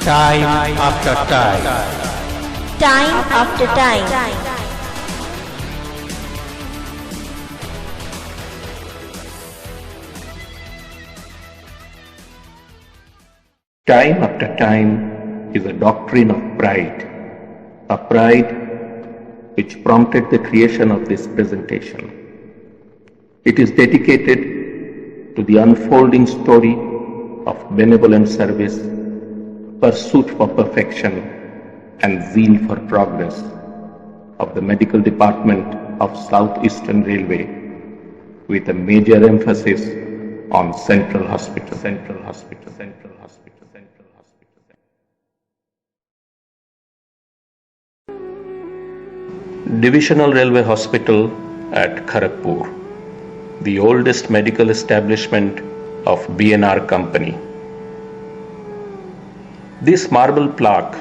Time after time. Time after time. Time after time is a doctrine of pride, a pride which prompted the creation of this presentation. It is dedicated to the unfolding story of benevolent service, pursuit for perfection, and zeal for progress of the Medical Department of South Eastern Railway, with a major emphasis on Central Hospital. Divisional Railway Hospital at Kharagpur, the oldest medical establishment of B&R Company. This marble plaque,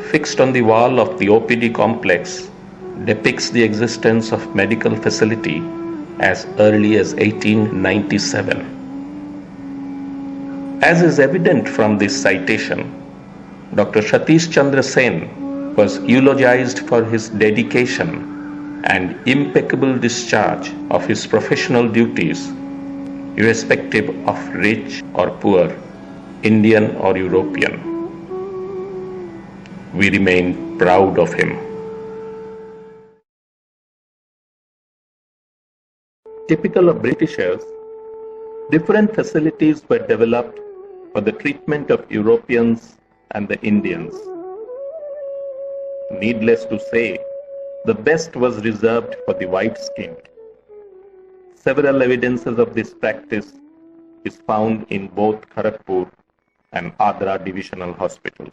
fixed on the wall of the OPD complex, depicts the existence of medical facility as early as 1897. As is evident from this citation, Dr. Satish Chandra Sen was eulogized for his dedication and impeccable discharge of his professional duties, irrespective of rich or poor, Indian or European. We remain proud of him. Typical of Britishers, different facilities were developed for the treatment of Europeans and the Indians. Needless to say, the best was reserved for the white-skinned. Several evidences of this practice is found in both Kharagpur and Adra divisional hospitals.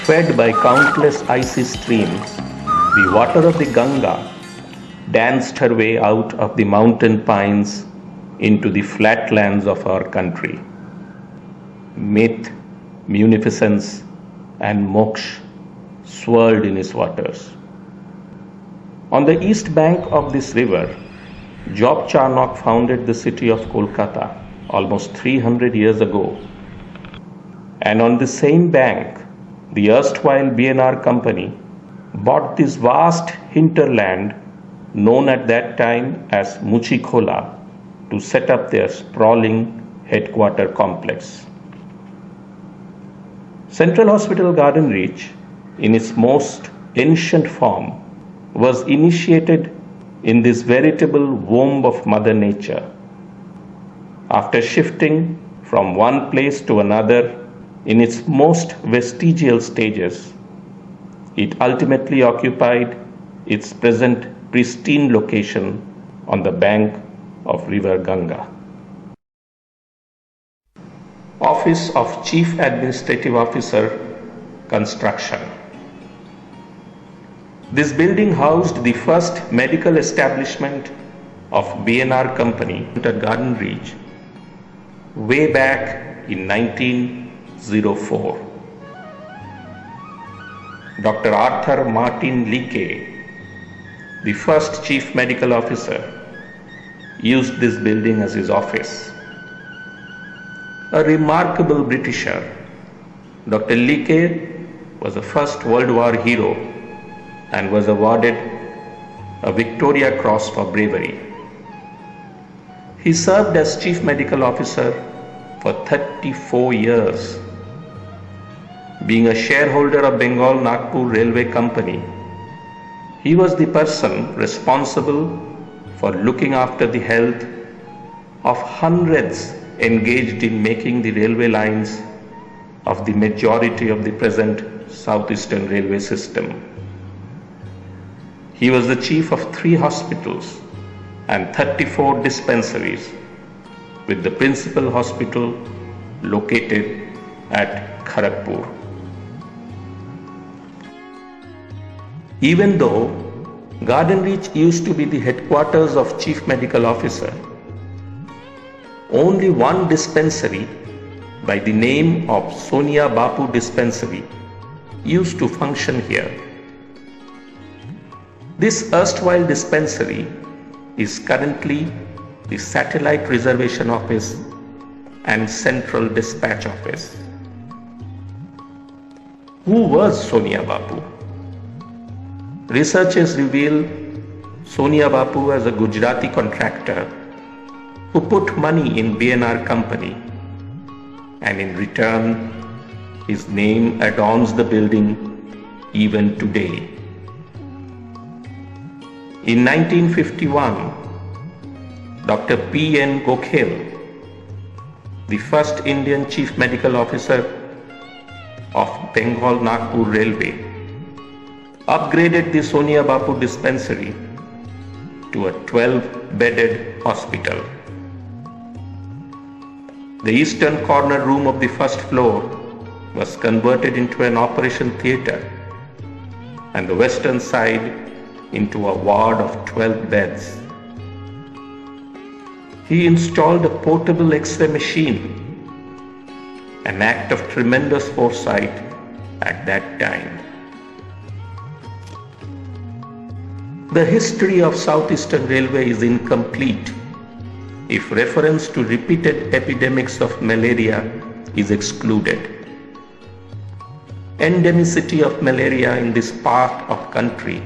Fed by countless icy streams, the water of the Ganga danced her way out of the mountain pines into the flatlands of our country. Myth, munificence, and moksha swirled in its waters. On the east bank of this river, Job Charnock founded the city of Kolkata almost 300 years ago. And on the same bank, the erstwhile B&R Company bought this vast hinterland known at that time as Muchikhola to set up their sprawling headquarter complex. Central Hospital Garden Reach, in its most ancient form, was initiated in this veritable womb of Mother Nature. After shifting from one place to another in its most vestigial stages, it ultimately occupied its present pristine location on the bank of River Ganga. Office of Chief Administrative Officer, Construction. This building housed the first medical establishment of B&R Company at Garden Reach way back in 1904. Dr. Arthur Martin Leakey, the first Chief Medical Officer, used this building as his office. A remarkable Britisher, Dr. Leakey was a First World War hero and was awarded a Victoria Cross for bravery. He served as Chief Medical Officer for 34 years. Being a shareholder of Bengal Nagpur Railway Company, he was the person responsible for looking after the health of hundreds engaged in making the railway lines of the majority of the present Southeastern Railway system. He was the chief of 3 hospitals and 34 dispensaries, with the principal hospital located at Kharagpur. Even though Garden Reach used to be the headquarters of Chief Medical Officer, only one dispensary by the name of Sonia Bapu Dispensary used to function here. This erstwhile dispensary is currently the Satellite Reservation Office and Central Dispatch Office. Who was Sonia Bapu? Researchers reveal Sonia Bapu as a Gujarati contractor who put money in B&R Company, and in return his name adorns the building even today. In 1951, Dr. P.N. Gokhale, the first Indian Chief Medical Officer of Bengal Nagpur Railway, upgraded the Sonia Bapu Dispensary to a 12-bedded hospital. The eastern corner room of the first floor was converted into an operation theatre and the western side into a ward of 12 beds. He installed a portable X-ray machine, an act of tremendous foresight at that time. The history of Southeastern Railway is incomplete if reference to repeated epidemics of malaria is excluded. Endemicity of malaria in this part of country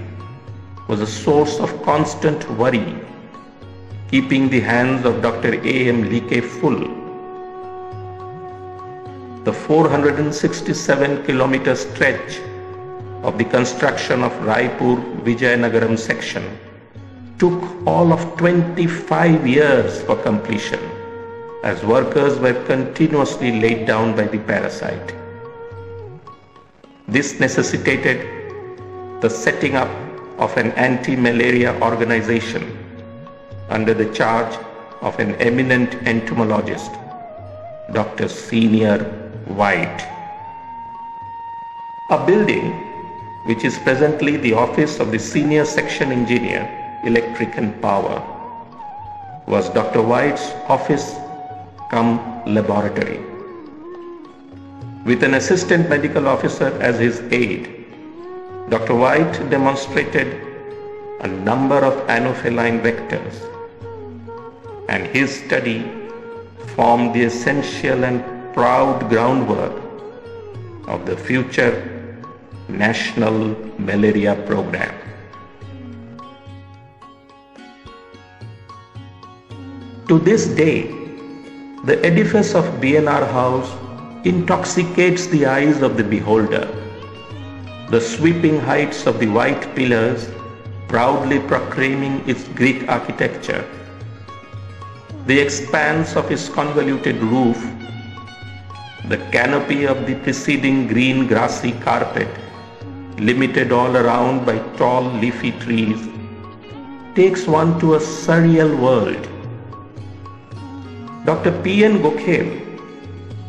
was a source of constant worry, keeping the hands of Dr. A.M. Leakey full. The 467-kilometer stretch of the construction of Raipur-Vijayanagaram section took all of 25 years for completion, as workers were continuously laid down by the parasite. This necessitated the setting up of an anti-malaria organization under the charge of an eminent entomologist, Dr. Senior White. A building which is presently the office of the Senior Section Engineer, Electric and Power, was Dr. White's office cum laboratory. With an assistant medical officer as his aide, Dr. White demonstrated a number of anopheline vectors, and his study formed the essential and proud groundwork of the future National Malaria Program. To this day, the edifice of B&R House intoxicates the eyes of the beholder. The sweeping heights of the white pillars proudly proclaiming its Greek architecture, the expanse of its convoluted roof, the canopy of the preceding green grassy carpet, limited all around by tall leafy trees, takes one to a surreal world Dr. P.N. Gokhale,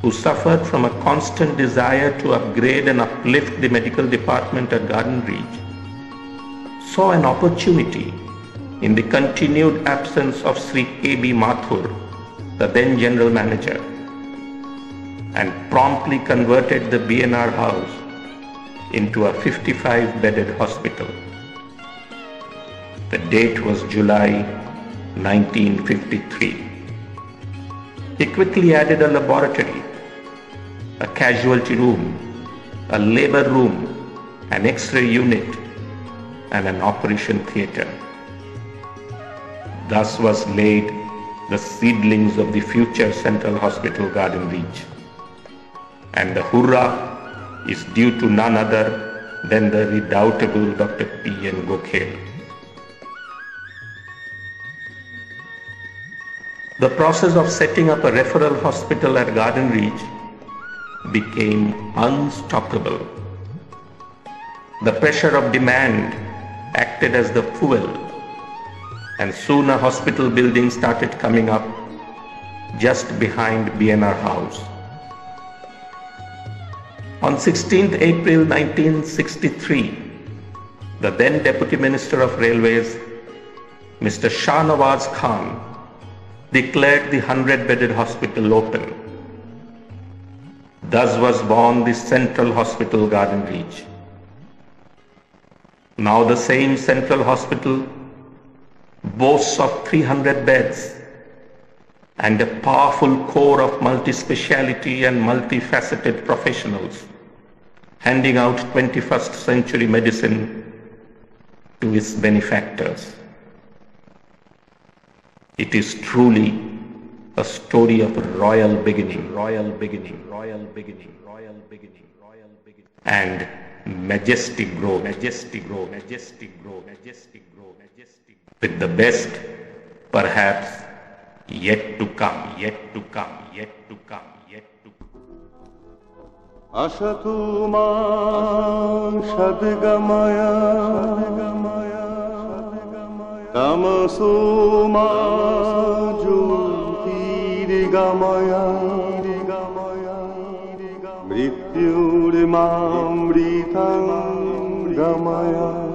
who suffered from a constant desire to upgrade and uplift the medical department at Garden Reach, saw an opportunity in the continued absence of Sri K.B. Mathur, the then general manager, and promptly converted the BNR house into a 55-bedded hospital. The date was July 1953. He quickly added a laboratory, a casualty room, a labor room, an X-ray unit, and an operation theatre. Thus was laid the seedlings of the future Central Hospital Garden Reach. And the hurrah is due to none other than the redoubtable Dr. P.N. Gokhale. The process of setting up a referral hospital at Garden Reach became unstoppable. The pressure of demand acted as the fuel, and soon a hospital building started coming up just behind BNR House. On 16th April 1963, the then Deputy Minister of Railways, Mr. Shah Nawaz Khan, declared the 100-bedded hospital open. Thus was born the Central Hospital Garden Reach. Now the same Central Hospital boasts of 300 beds and a powerful core of multi-speciality and multifaceted professionals, handing out 21st century medicine to its benefactors. It is truly a story of royal beginning, and majestic growth, with the best perhaps yet to come. Asatu ma sadgamaya tamasu ma jyotirgamaya mrityurmamritam gamaya